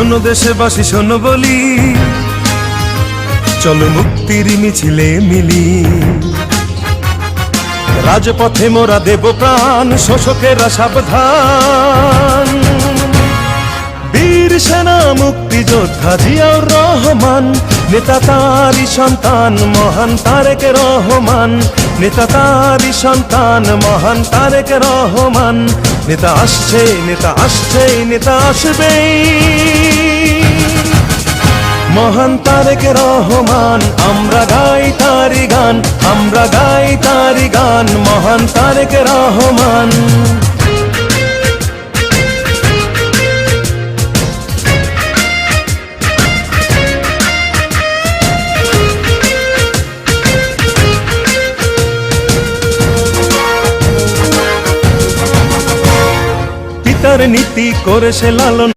শোনো দেশবাসী শোনো বলি, চলো মুক্তির মিছিলে মিলি। রাজপথে মোরা দেব প্রাণ, শোষকেরা সাবধান। বীর সেনা মুক্তিযোদ্ধা জিয়াউর রহমান, নেতা তারই সন্তান মহান তারেক রহমান। নেতা তারই সন্তান মহান তারেক রহমান। নেতা আসছে, নেতা আসছে, নেতা আসবেই। মহান তারেক রহমান, আমরা গাই তারি গান, আমরা গাই তারি গান। মহান তারেক রহমান। পিতার নীতি করে সে লালন